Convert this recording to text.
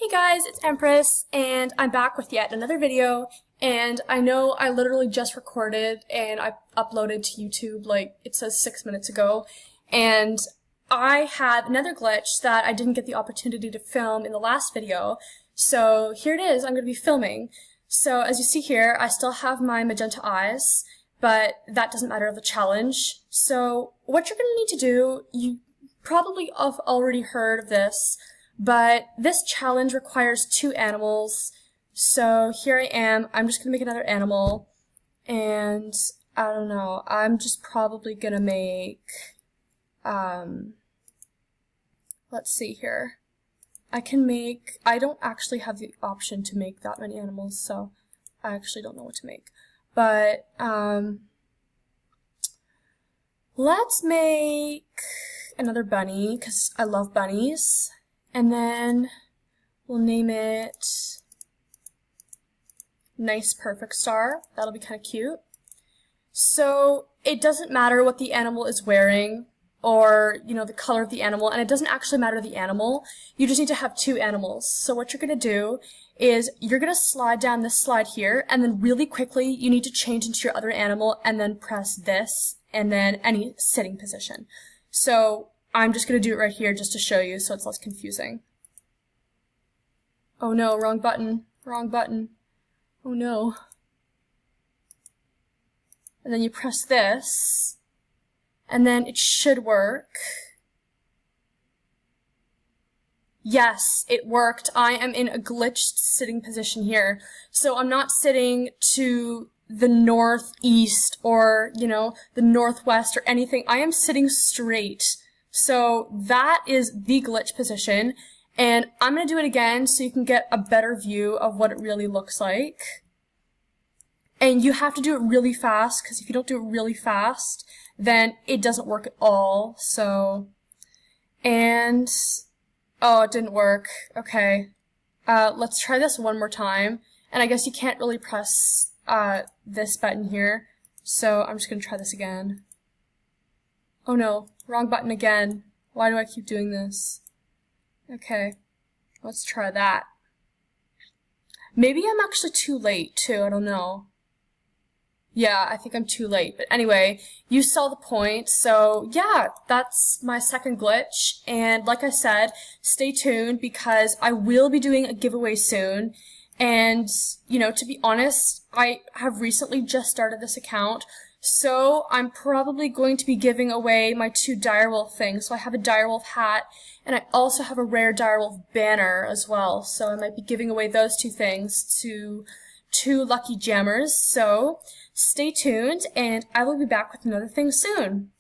Hey guys, it's Empress, and I'm back with yet another video, and I know I literally just recorded and I uploaded to YouTube, like, it says 6 minutes ago, and I had another glitch that I didn't get the opportunity to film in the last video, so here it is, I'm going to be filming. So as you see here, I still have my magenta eyes, but that doesn't matter of the challenge. So what you're going to need to do, you probably have already heard of this, but this challenge requires 2 animals. So here I am. I'm just going to make another animal. And I don't know. I'm just probably going to make, let's see here. I don't actually have the option to make that many animals, so I actually don't know what to make. But, let's make another bunny, because I love bunnies. And then we'll name it Nice Perfect Star. That'll be kind of cute. So it doesn't matter what the animal is wearing or, the color of the animal, and it doesn't actually matter the animal. You just need to have 2 animals. So what you're going to do is you're going to slide down this slide here, and then really quickly you need to change into your other animal and then press this and then any sitting position. So I'm just going to do it right here just to show you so it's less confusing. Oh no, wrong button. Wrong button. Oh no. And then you press this, and then it should work. Yes, it worked. I am in a glitched sitting position here. So I'm not sitting to the northeast or, the northwest or anything. I am sitting straight. So that is the glitch position, and I'm going to do it again so you can get a better view of what it really looks like. And you have to do it really fast, because if you don't do it really fast, then it doesn't work at all. So, and, oh, it didn't work. Okay. Let's try this one more time. And I guess you can't really press this button here, so I'm just going to try this again. Oh no, wrong button again. Why do I keep doing this? Okay, let's try that. Maybe I'm actually too late too, I don't know. Yeah, I think I'm too late. But anyway, you saw the point. So yeah, that's my second glitch. And like I said, stay tuned because I will be doing a giveaway soon. And, to be honest, I have recently just started this account. So I'm probably going to be giving away my 2 direwolf things. So I have a direwolf hat, and I also have a rare direwolf banner as well. So I might be giving away those 2 things to 2 lucky jammers. So stay tuned, and I will be back with another thing soon.